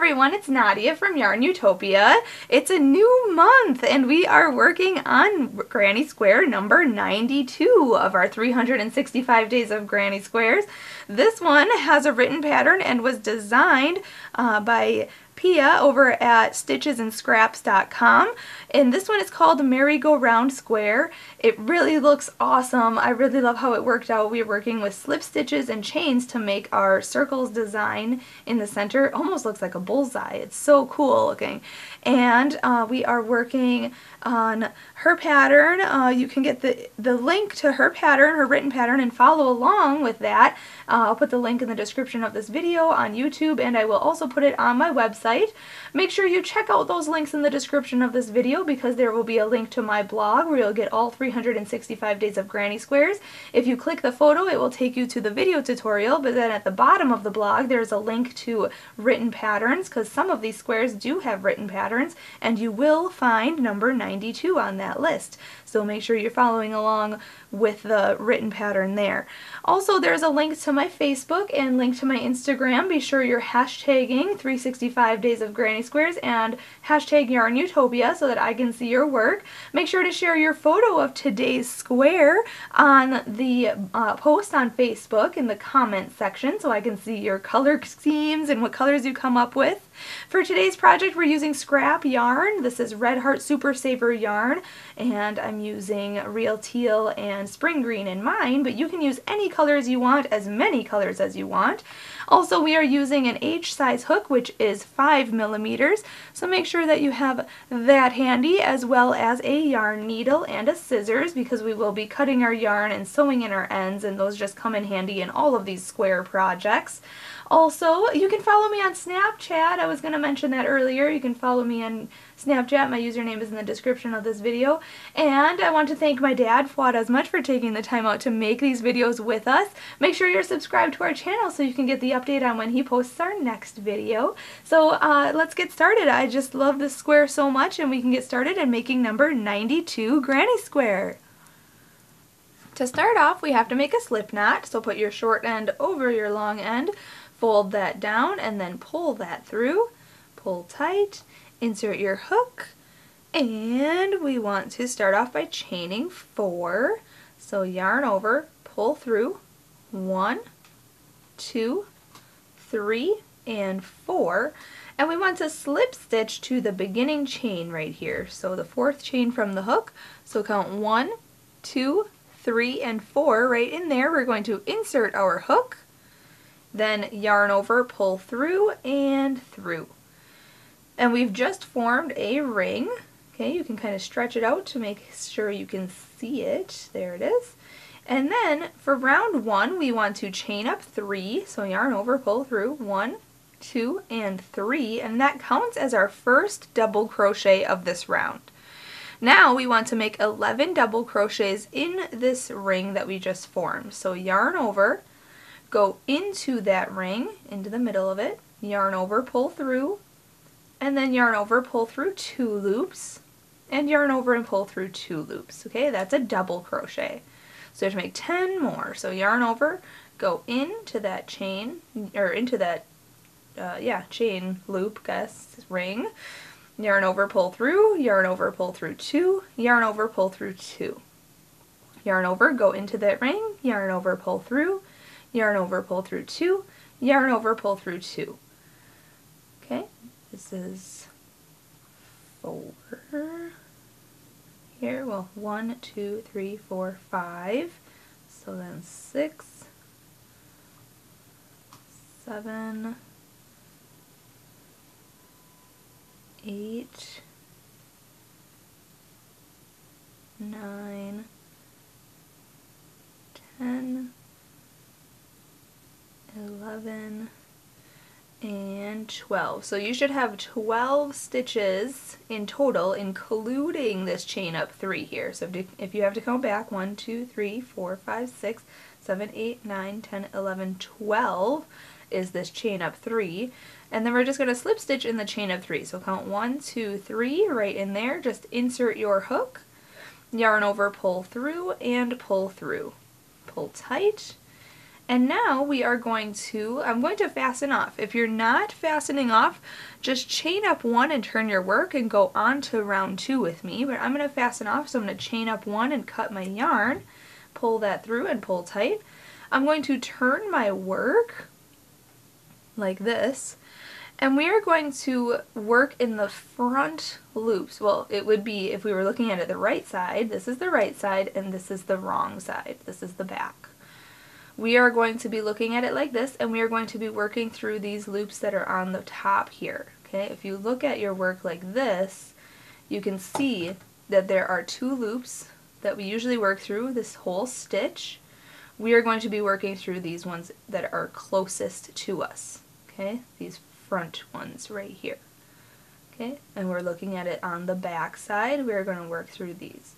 everyone, it's Nadia from YARNutopia. It's a new month and we are working on Granny Square number 92 of our 365 days of Granny Squares. This one has a written pattern and was designed by Pia over at stitchesandscraps.com, and this one is called Merry-Go-Round Square. It really looks awesome. I really love how it worked out. We are working with slip stitches and chains to make our circles design in the center. It almost looks like a bullseye. It's so cool looking. And we are working on her pattern. You can get the link to her pattern, her written pattern, and follow along with that. I'll put the link in the description of this video on YouTube, and I will also put it on my website. Make sure you check out those links in the description of this video because there will be a link to my blog where you'll get all 365 days of Granny Squares. If you click the photo, it will take you to the video tutorial, but then at the bottom of the blog there's a link to written patterns because some of these squares do have written patterns, and you will find number 92 on that list. So make sure you're following along with the written pattern there. Also, there's a link to my Facebook and link to my Instagram. Be sure you're hashtagging 365 days of Granny Squares and hashtag YARNutopia so that I can see your work. Make sure to share your photo of today's square on the post on Facebook in the comment section so I can see your color schemes and what colors you come up with. For today's project, we're using scrap yarn. This is Red Heart Super Saver yarn, and I'm using Real Teal and Spring Green in mine, but you can use any colors you want, as many colors as you want. Also, we are using an H size hook, which is 5mm, so make sure that you have that handy, as well as a yarn needle and a scissors, because we will be cutting our yarn and sewing in our ends, and those just come in handy in all of these square projects. Also, you can follow me on Snapchat. I was going to mention that earlier. You can follow me on Snapchat. My username is in the description of this video. And I want to thank my dad, Fuad, Azmat, for taking the time out to make these videos with us. Make sure you're subscribed to our channel so you can get the update on when he posts our next video. So let's get started. I just love this square so much, and we can get started in making number 92 Granny Square. To start off, we have to make a slip knot. So put your short end over your long end. Fold that down and then pull that through. Pull tight, insert your hook, and we want to start off by chaining 4. So yarn over, pull through, 1, 2, 3, and 4. And we want to slip stitch to the beginning chain right here. So the 4th chain from the hook. So count 1, 2, 3, and 4 right in there. We're going to insert our hook. Then yarn over, pull through, and through. And we've just formed a ring. Okay, you can kind of stretch it out to make sure you can see it. There it is. And then for round 1, we want to chain up 3. So yarn over, pull through, 1, 2, and 3. And that counts as our first double crochet of this round. Now we want to make 11 double crochets in this ring that we just formed. So yarn over, go into that ring, into the middle of it, yarn over, pull through, and then yarn over, pull through 2 loops, and yarn over and pull through 2 loops. Okay, that's a double crochet. So you have to make 10 more. So yarn over, go into that chain, or into that, chain loop, ring, yarn over, pull through, yarn over, pull through 2, yarn over, pull through 2. Yarn over, go into that ring, yarn over, pull through, yarn over, pull through 2, yarn over, pull through 2. Okay, this is 4 here. Well, 1, 2, 3, 4, 5. So then 6, 7, 8, 9, 10, 11, and 12. So you should have 12 stitches in total, including this chain up 3 here. So if you have to count back, 1, 2, 3, 4, 5, 6, 7, 8, 9, 10, 11, 12 is this chain up 3. And then we're just going to slip stitch in the chain of 3. So count 1, 2, 3 right in there. Just insert your hook, yarn over, pull through, and pull through. Pull tight. And now we are going to, I'm going to fasten off. If you're not fastening off, just chain up 1 and turn your work and go on to round 2 with me. But I'm going to fasten off, so I'm going to chain up 1 and cut my yarn, pull that through and pull tight. I'm going to turn my work like this, and we are going to work in the front loops. Well, it would be, if we were looking at it the right side, this is the right side and this is the wrong side. This is the back. We are going to be looking at it like this, and we are going to be working through these loops that are on the top here. Okay, if you look at your work like this, you can see that there are 2 loops that we usually work through this whole stitch. We are going to be working through these ones that are closest to us. Okay, these front ones right here. Okay, and we're looking at it on the back side. We're going to work through these.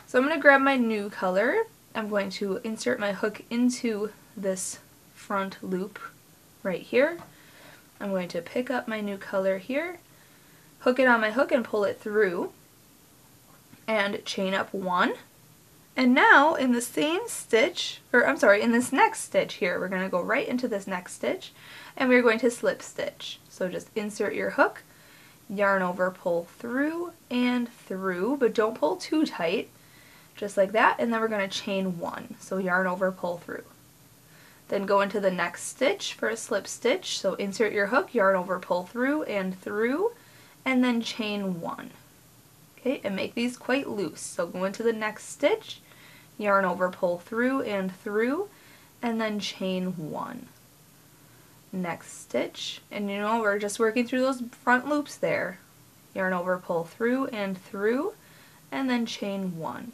So I'm going to grab my new color. I'm going to insert my hook into this front loop right here. I'm going to pick up my new color here, hook it on my hook and pull it through, and chain up 1. And now in the same stitch, or I'm sorry, in this next stitch here, we're going to go right into this next stitch, and we're going to slip stitch. So just insert your hook, yarn over, pull through and through, but don't pull too tight. Just like that, and then we're going to chain 1. So yarn over, pull through. Then go into the next stitch for a slip stitch. So insert your hook, yarn over, pull through, and then chain 1. Okay, and make these quite loose. So go into the next stitch, yarn over, pull through, and then chain 1. Next stitch, and you know, we're just working through those front loops there. Yarn over, pull through, and then chain 1.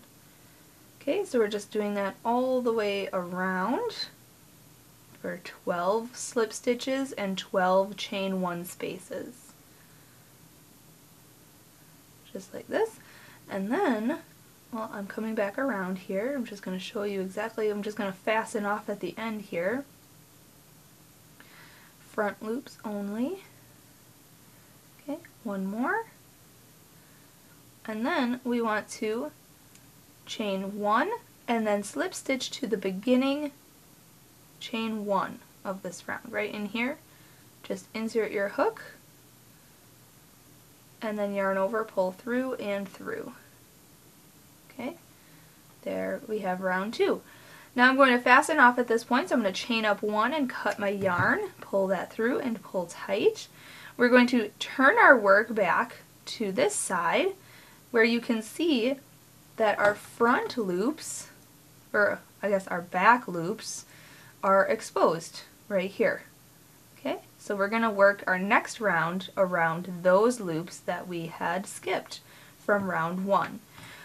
Okay, so we're just doing that all the way around for 12 slip stitches and 12 chain 1 spaces. Just like this. And then, well, I'm coming back around here. I'm just going to show you exactly, I'm just going to fasten off at the end here. Front loops only. Okay, 1 more. And then we want to chain 1 and then slip stitch to the beginning chain 1 of this round right in here. Just insert your hook and then yarn over, pull through and through. Okay, there we have round 2. Now I'm going to fasten off at this point, so I'm going to chain up 1 and cut my yarn, pull that through and pull tight. We're going to turn our work back to this side where you can see that our front loops, or I guess our back loops, are exposed right here. Okay, so we're going to work our next round around those loops that we had skipped from round 1.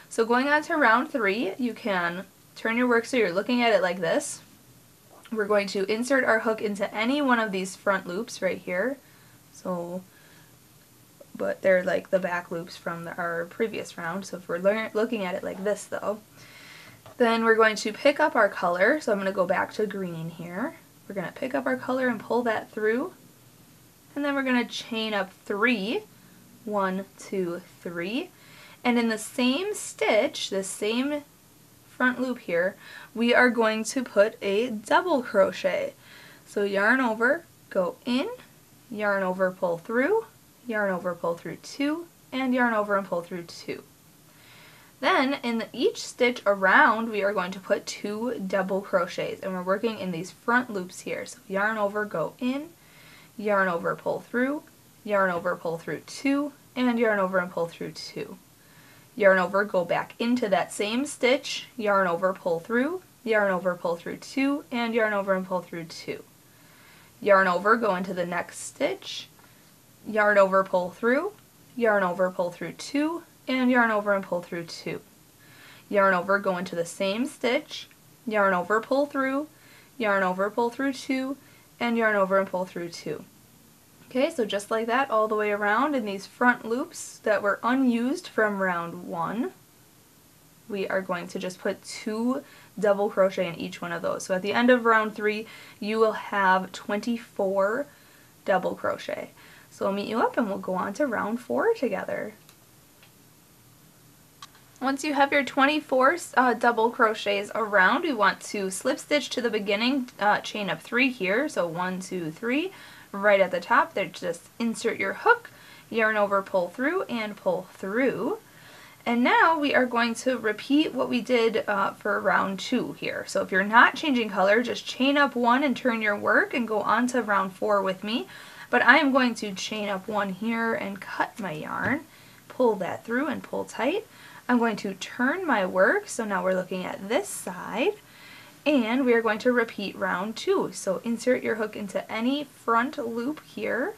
So going on to round 3, you can turn your work so you're looking at it like this. We're going to insert our hook into any one of these front loops right here. So, but they're like the back loops from our previous round. So if we're looking at it like this though, then we're going to pick up our color. So I'm going to go back to green here. We're going to pick up our color and pull that through. And then we're going to chain up 3. 1, 2, 3. And in the same stitch, the same front loop here, we are going to put a double crochet. So yarn over, go in, yarn over, pull through, yarn over, pull through 2, and yarn over and pull through 2. Then in each stitch around, we are going to put 2 double crochets, and we're working in these front loops here. So yarn over, go in, yarn over, pull through, yarn over, pull through 2, and yarn over and pull through 2. Yarn over, go back into that same stitch, yarn over, pull through, yarn over, pull through 2, and yarn over and pull through 2. Yarn over, go into the next stitch, yarn over, pull through, yarn over, pull through 2, and yarn over and pull through 2. Yarn over, go into the same stitch, yarn over, pull through, yarn over, pull through 2, and yarn over and pull through 2. Okay, so just like that all the way around in these front loops that were unused from round 1, we are going to just put 2 double crochet in each one of those. So at the end of round 3, you will have 24 double crochet. So I'll meet you up and we'll go on to round 4 together. Once you have your 24 double crochets around, we want to slip stitch to the beginning, chain up 3 here, so 1, 2, 3, right at the top. There, just insert your hook, yarn over, pull through, and pull through. And now we are going to repeat what we did for round 2 here. So if you're not changing color, just chain up 1 and turn your work and go on to round 4 with me. But I am going to chain up 1 here and cut my yarn, pull that through and pull tight. I'm going to turn my work, so now we're looking at this side, and we are going to repeat round 2. So insert your hook into any front loop here,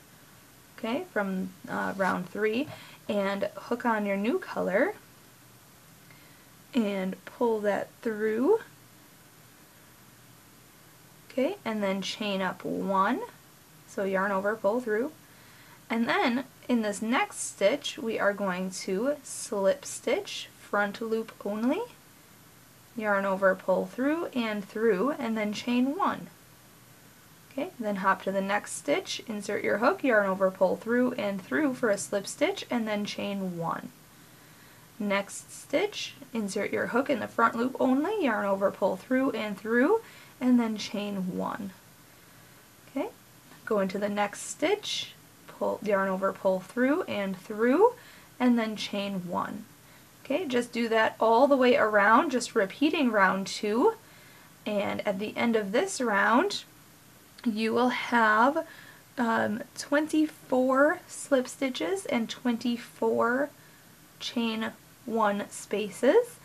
okay, from round 3, and hook on your new color, and pull that through, okay, and then chain up 1, so yarn over, pull through, and then in this next stitch we are going to slip stitch, front loop only, yarn over, pull through, and then chain 1. Okay, then hop to the next stitch, insert your hook, yarn over, pull through for a slip stitch, and then chain 1. Next stitch, insert your hook in the front loop only, yarn over, pull through, and then chain 1. Okay, go into the next stitch, yarn over, pull through, and then chain 1. Okay, just do that all the way around, just repeating round 2, and at the end of this round you will have 24 slip stitches and 24 chain 1 spaces,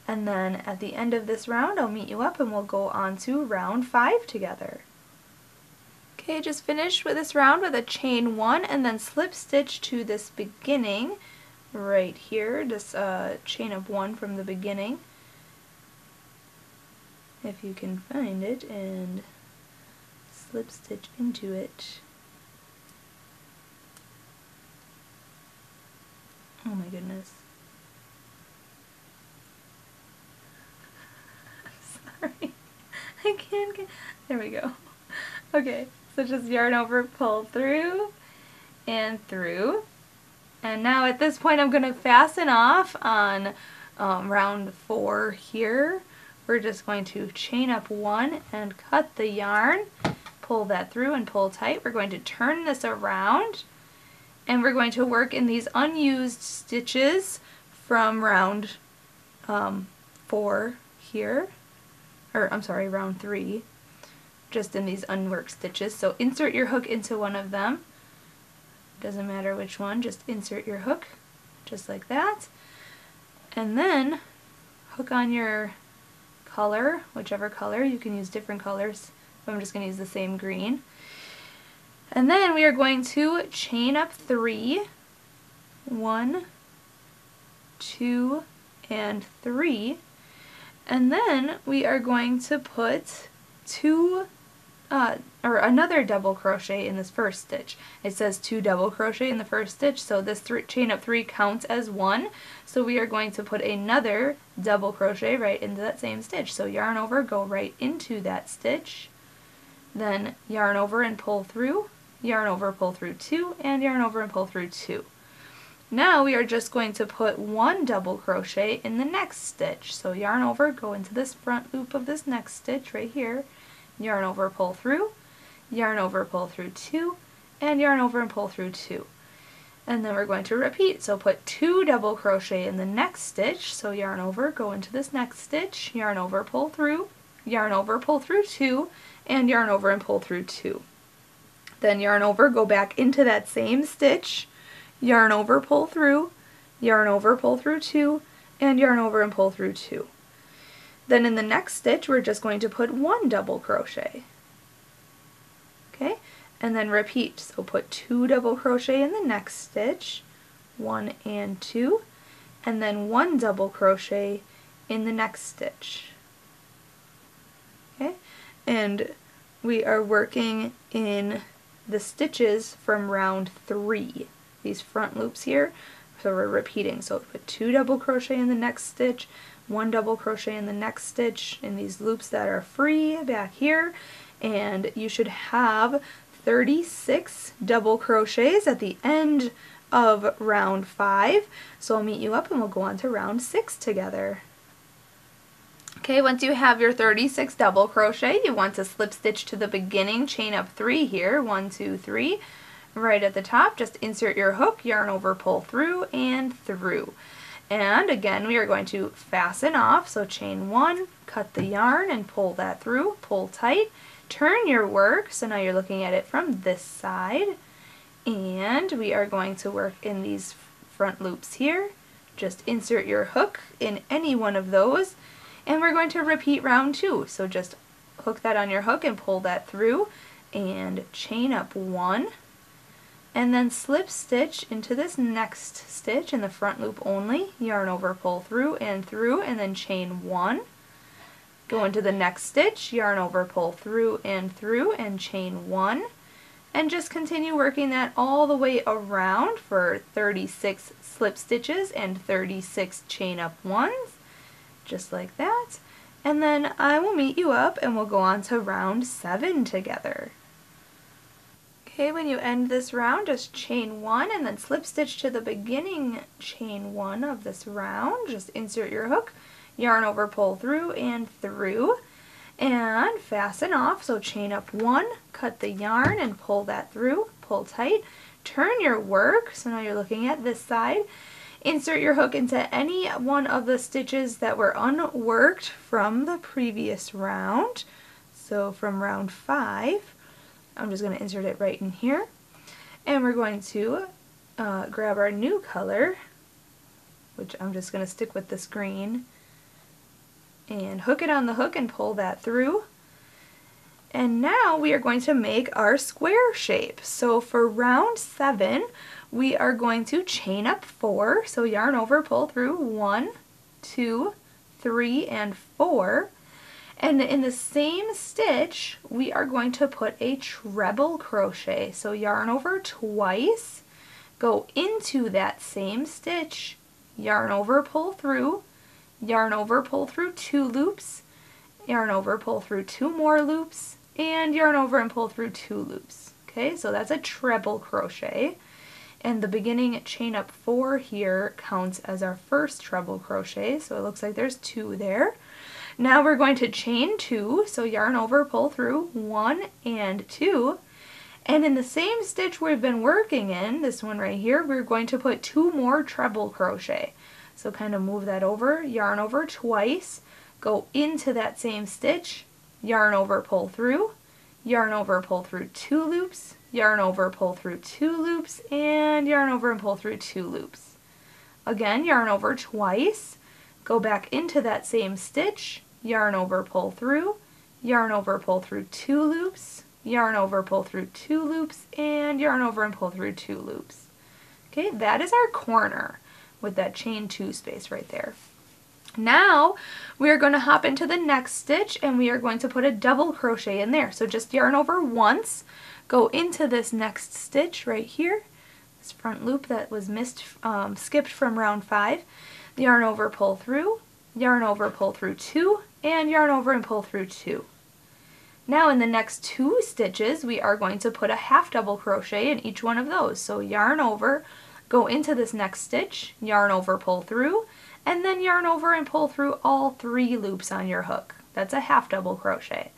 and then at the end of this round I'll meet you up and we'll go on to round 5 together. Okay, just finish with this round with a chain 1 and then slip stitch to this beginning right here, just chain up 1 from the beginning if you can find it, and slip stitch into it. Oh my goodness. Sorry. I can't get, there we go. Okay, so just yarn over, pull through, and now at this point I'm going to fasten off on round 4 here. We're just going to chain up 1 and cut the yarn, pull that through and pull tight. We're going to turn this around and we're going to work in these unused stitches from round 4 here, or I'm sorry, round 3, just in these unworked stitches. So insert your hook into one of them. Doesn't matter which one, just insert your hook, just like that. And then hook on your color, whichever color. You can use different colors, but I'm just going to use the same green. And then we are going to chain up 3, 1, 2, and 3. And then we are going to put another double crochet in this first stitch. It says 2 double crochet in the first stitch, so this chain up 3 counts as 1. So we are going to put another double crochet right into that same stitch. So yarn over, go right into that stitch, then yarn over and pull through, yarn over, pull through 2, and yarn over and pull through 2. Now we are just going to put 1 double crochet in the next stitch. So yarn over, go into this front loop of this next stitch right here, yarn over, pull through, yarn over, pull through 2, and yarn over and pull through 2. And then we're going to repeat. So put 2 double crochet in the next stitch. So yarn over, go into this next stitch, yarn over, pull through, yarn over, pull through 2, and yarn over and pull through 2. Then yarn over, go back into that same stitch, yarn over, pull through, yarn over, pull through 2, and yarn over and pull through 2. Then in the next stitch we're just going to put 1 double crochet. Okay, and then repeat. So put 2 double crochet in the next stitch, 1 and 2, and then 1 double crochet in the next stitch. Okay, and we are working in the stitches from round 3, these front loops here. So we're repeating. So put 2 double crochet in the next stitch, 1 double crochet in the next stitch in these loops that are free back here, and you should have 36 double crochets at the end of round 5. So I'll meet you up and we'll go on to round 6 together. Okay, once you have your 36 double crochet, you want to slip stitch to the beginning, chain up 3 here, 1, 2, 3. Right at the top, just insert your hook, yarn over, pull through, and through. And again, we are going to fasten off, so chain 1, cut the yarn and pull that through, pull tight, turn your work, so now you're looking at it from this side, and we are going to work in these front loops here. Just insert your hook in any one of those, and we're going to repeat round 2. So just hook that on your hook and pull that through, and chain up 1, and then slip stitch into this next stitch in the front loop only, yarn over, pull through, and then chain 1. Go into the next stitch, yarn over, pull through, and chain 1. And just continue working that all the way around for 36 slip stitches and 36 chain up 1s, just like that. And then I will meet you up and we'll go on to round 7 together. Okay, when you end this round, just chain 1 and then slip stitch to the beginning chain 1 of this round. Just insert your hook, yarn over, pull through, and fasten off. So chain up 1, cut the yarn and pull that through, pull tight, turn your work, so now you're looking at this side. Insert your hook into any one of the stitches that were unworked from the previous round. So from round 5, I'm just going to insert it right in here. And we're going to grab our new color, which I'm just going to stick with this green, and hook it on the hook and pull that through. And now we are going to make our square shape. So for round 7, we are going to chain up 4, so yarn over, pull through, 1, 2, 3, and 4. And in the same stitch, we are going to put a treble crochet. So yarn over twice, go into that same stitch, yarn over, pull through, yarn over, pull through 2 loops, yarn over, pull through 2 more loops, and yarn over and pull through 2 loops. Okay, so that's a treble crochet. And the beginning chain up 4 here counts as our first treble crochet, so it looks like there's 2 there. Now we're going to chain 2, so yarn over, pull through, 1 and 2. And in the same stitch we've been working in, this one right here, we're going to put 2 more treble crochet. So kind of move that over, yarn over twice, go into that same stitch, yarn over, pull through, yarn over, pull through 2 loops, yarn over, pull through 2 loops, and yarn over and pull through 2 loops. Again, yarn over twice, go back into that same stitch, yarn over, pull through, yarn over, pull through 2 loops, yarn over, pull through 2 loops, and yarn over and pull through 2 loops. Okay, that is our corner with that chain 2 space right there. Now we are going to hop into the next stitch and we are going to put a double crochet in there. So just yarn over once, go into this next stitch right here, this front loop that was skipped from round 5, yarn over, pull through, yarn over, pull through 2, and yarn over and pull through 2. Now in the next 2 stitches we are going to put a half double crochet in each one of those. So yarn over, go into this next stitch, yarn over, pull through, and then yarn over and pull through all 3 loops on your hook. That's a half double crochet.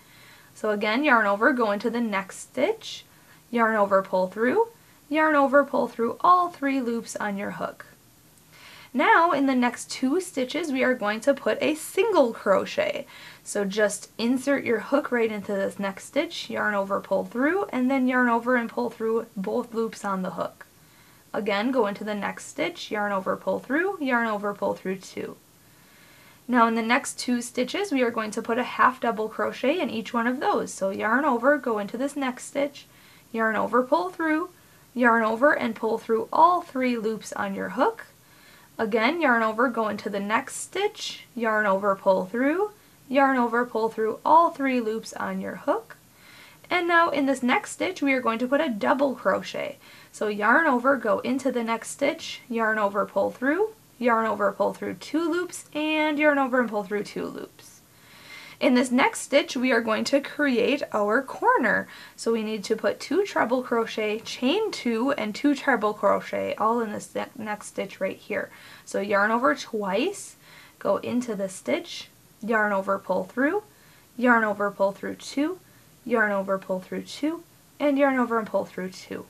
So again, yarn over, go into the next stitch, yarn over, pull through, yarn over, pull through all 3 loops on your hook. Now in the next 2 stitches we are going to put a single crochet. So just insert your hook right into this next stitch, yarn over, pull through, and then yarn over and pull through both loops on the hook. Again, go into the next stitch, yarn over, pull through, yarn over, pull through 2. Now in the next 2 stitches we are going to put a half double crochet in each one of those. So yarn over, go into this next stitch, yarn over, pull through, yarn over and pull through all 3 loops on your hook. Again, yarn over, go into the next stitch, yarn over, pull through, yarn over, pull through all 3 loops on your hook. And now in this next stitch we are going to put a double crochet. So yarn over, go into the next stitch, yarn over, pull through, yarn over, pull through 2 loops, and yarn over and pull through 2 loops. In this next stitch, we are going to create our corner. So we need to put 2 treble crochet, chain 2, and 2 treble crochet, all in this next stitch right here. So yarn over twice, go into the stitch, yarn over, pull through, yarn over, pull through 2, yarn over, pull through 2, and yarn over and pull through 2.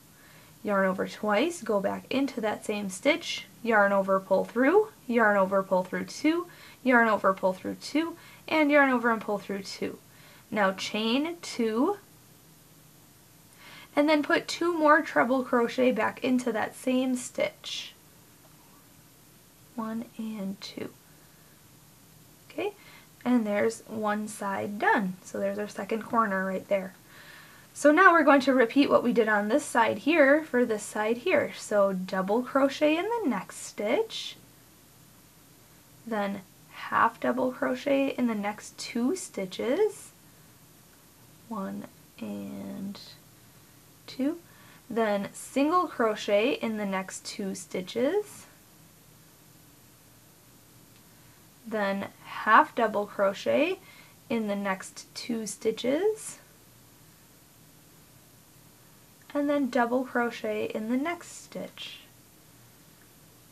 Yarn over twice, go back into that same stitch, yarn over, pull through, yarn over, pull through 2, yarn over, pull through 2, and yarn over and pull through 2. Now chain 2, and then put 2 more treble crochet back into that same stitch. 1 and 2. Okay, and there's one side done. So there's our second corner right there. So now we're going to repeat what we did on this side here for this side here. So double crochet in the next stitch, then half double crochet in the next 2 stitches, 1 and 2, then single crochet in the next 2 stitches, then half double crochet in the next 2 stitches, and then double crochet in the next stitch.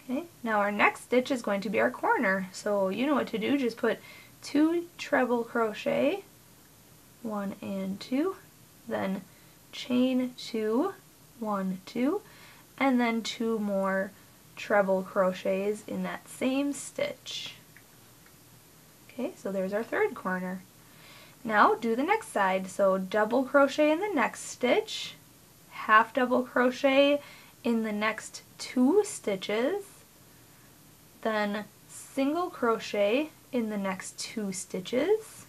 Okay, now our next stitch is going to be our corner. So you know what to do, just put 2 treble crochet, 1 and 2, then chain 2, 1, 2, and then 2 more treble crochets in that same stitch. Okay, so there's our third corner. Now do the next side. So double crochet in the next stitch, half double crochet in the next 2 stitches, then single crochet in the next 2 stitches,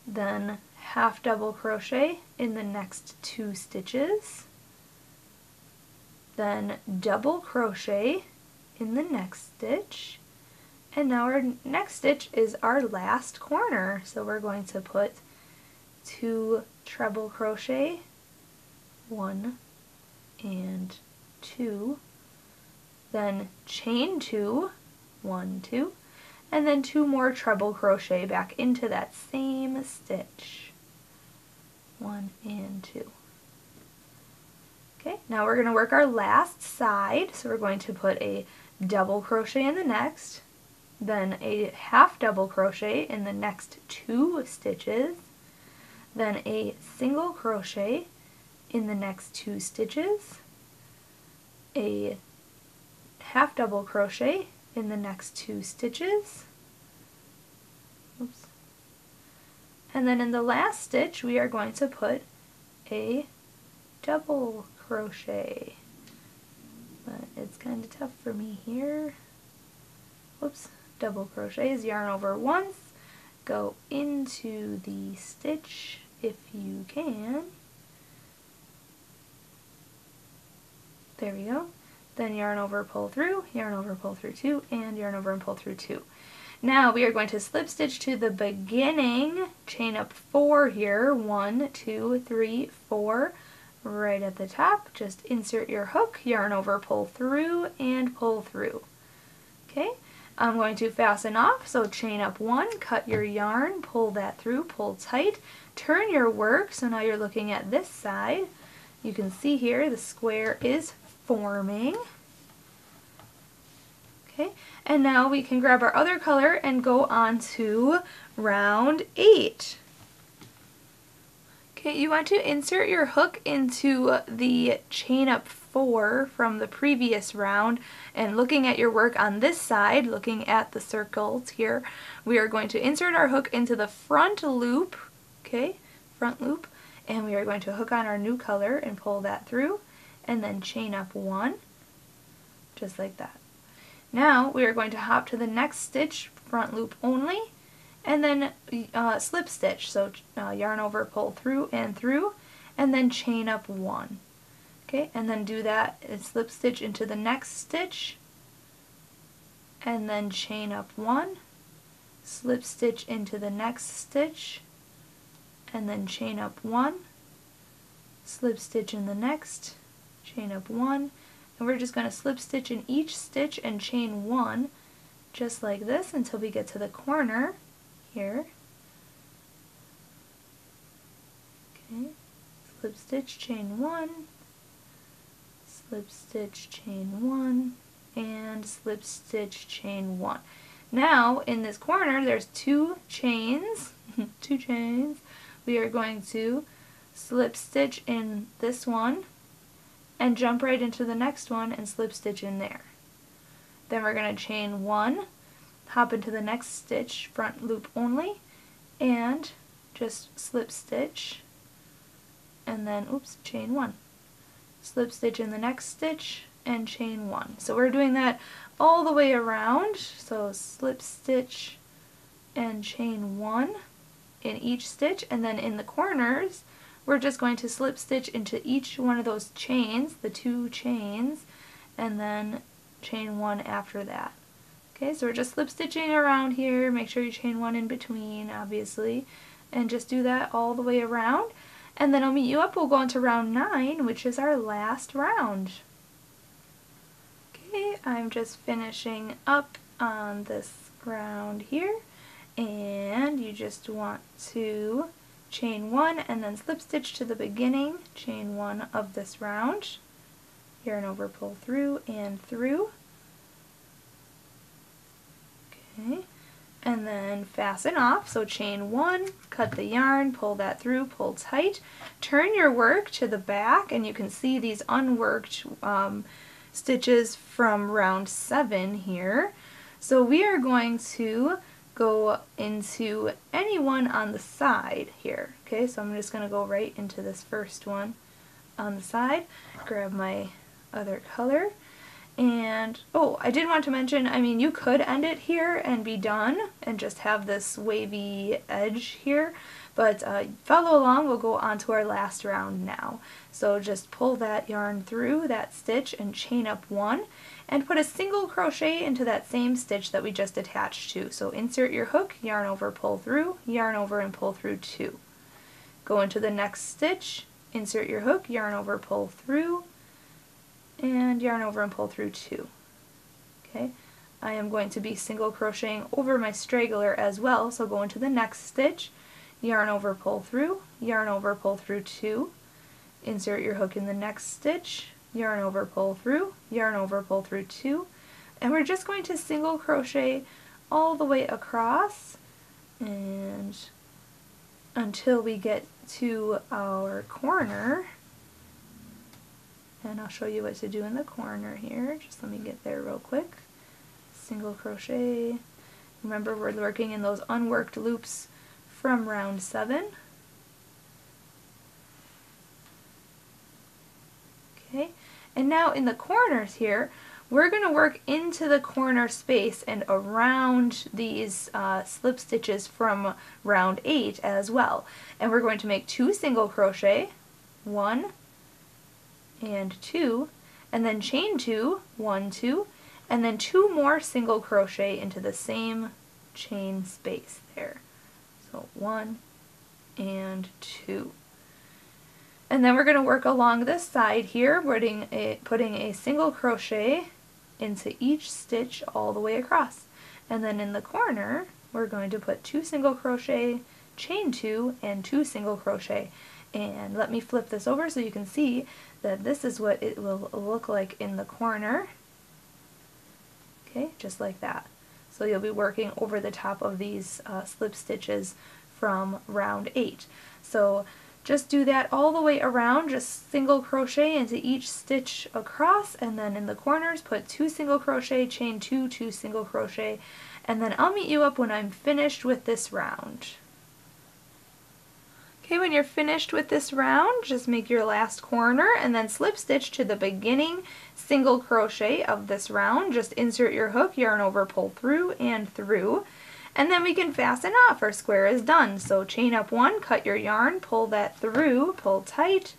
then half double crochet in the next 2 stitches, then double crochet in the next stitch, and now our next stitch is our last corner. So we're going to put 2 treble crochet, 1 and 2, then chain 2, 1, 2, and then 2 more treble crochet back into that same stitch, 1 and 2. Okay, now we're going to work our last side. So we're going to put a double crochet in the next, then a half double crochet in the next 2 stitches, then a single crochet in the next 2 stitches, a half double crochet in the next 2 stitches, oops, and then in the last stitch we are going to put a double crochet, but it's kind of tough for me here. Whoops, double crochets, yarn over once, go into the stitch if you can. There we go. Then yarn over, pull through, yarn over, pull through 2, and yarn over and pull through 2. Now we are going to slip stitch to the beginning, chain up 4 here, 1, 2, 3, 4, right at the top. Just insert your hook, yarn over, pull through, and pull through. Okay, I'm going to fasten off, so chain up 1, cut your yarn, pull that through, pull tight, turn your work, so now you're looking at this side. You can see here the square is forming. Okay, and now we can grab our other color and go on to round 8. Okay, you want to insert your hook into the chain up 4 from the previous round, and looking at your work on this side, looking at the circles here, we are going to insert our hook into the front loop, okay, front loop, and we are going to hook on our new color and pull that through, and then chain up 1, just like that. Now we are going to hop to the next stitch, front loop only, and then slip stitch, so yarn over, pull through, and then chain up 1. Okay, and then do that and slip stitch into the next stitch, and then chain up 1, slip stitch into the next stitch, and then chain up 1, slip stitch in the next, chain up 1, and we're just going to slip stitch in each stitch and chain 1 just like this until we get to the corner here. Okay, slip stitch, chain 1, slip stitch, chain 1, and slip stitch, chain 1. Now in this corner there's 2 chains, 2 chains. We are going to slip stitch in this one and jump right into the next one and slip stitch in there. Then we're going to chain 1, hop into the next stitch, front loop only, and just slip stitch, and then, oops, chain 1. Slip stitch in the next stitch, and chain 1. So we're doing that all the way around, so slip stitch and chain 1 in each stitch, and then in the corners, we're just going to slip stitch into each one of those chains, the 2 chains, and then chain 1 after that. Okay, so we're just slip stitching around here. Make sure you chain 1 in between, obviously, and just do that all the way around. And then I'll meet you up. We'll go on to round 9, which is our last round. Okay, I'm just finishing up on this round here, and you just want to chain 1 and then slip stitch to the beginning, chain 1 of this round, yarn over, pull through and through. Okay, and then fasten off, so chain 1, cut the yarn, pull that through, pull tight, turn your work to the back, and you can see these unworked stitches from round 7 here. So we are going to go into any one on the side here. Okay, so I'm just going to go right into this first one on the side, grab my other color, and oh, I did want to mention, I mean, you could end it here and be done and just have this wavy edge here, but follow along, we'll go on to our last round now. So just pull that yarn through that stitch and chain up 1 and put a single crochet into that same stitch that we just attached to. So insert your hook, yarn over, pull through, yarn over and pull through 2. Go into the next stitch, insert your hook, yarn over, pull through, and yarn over and pull through 2. Okay, I am going to be single crocheting over my straggler as well, so go into the next stitch, yarn over, pull through, yarn over, pull through 2, insert your hook in the next stitch, yarn over, pull through, yarn over, pull through 2, and we're just going to single crochet all the way across and until we get to our corner. And I'll show you what to do in the corner here. Just let me get there real quick. Single crochet. Remember, we're working in those unworked loops from round 7. Okay, and now in the corners here, we're going to work into the corner space and around these slip stitches from round 8 as well. And we're going to make 2 single crochet, 1 and 2, and then chain 2, 1, 2, and then 2 more single crochet into the same chain space there. So 1 and 2. And then we're going to work along this side here, putting a single crochet into each stitch all the way across. And then in the corner, we're going to put 2 single crochet, chain 2, and 2 single crochet. And let me flip this over so you can see that this is what it will look like in the corner. Okay, just like that. So you'll be working over the top of these slip stitches from round 8. So just do that all the way around, just single crochet into each stitch across, and then in the corners put 2 single crochet, chain 2, 2 single crochet, and then I'll meet you up when I'm finished with this round. Okay, when you're finished with this round, just make your last corner and then slip stitch to the beginning single crochet of this round. Just insert your hook, yarn over, pull through and through, and then we can fasten off. Our square is done. So chain up 1, cut your yarn, pull that through, pull tight,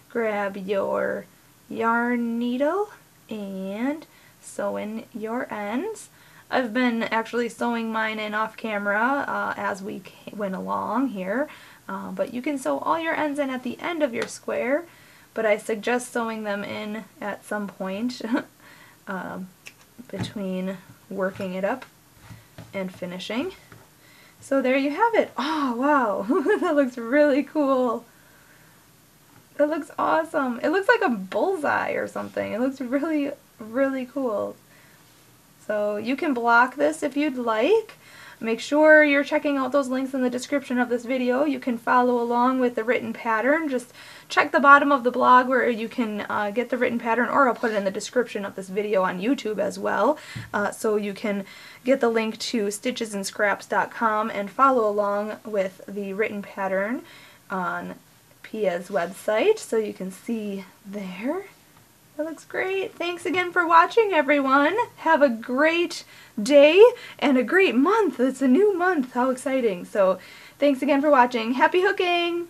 grab your yarn needle and sew in your ends. I've been actually sewing mine in off camera as we went along here. But you can sew all your ends in at the end of your square, but I suggest sewing them in at some point between working it up and finishing. So there you have it. Oh wow, that looks really cool. It looks awesome. It looks like a bullseye or something. It looks really, really cool. So you can block this if you'd like. Make sure you're checking out those links in the description of this video. You can follow along with the written pattern. Just check the bottom of the blog where you can get the written pattern, or I'll put it in the description of this video on YouTube as well. So you can get the link to stitchesandscraps.com and follow along with the written pattern on Pia's website, so you can see there. That looks great. Thanks again for watching, everyone. Have a great day and a great month. It's a new month. How exciting. So thanks again for watching. Happy hooking!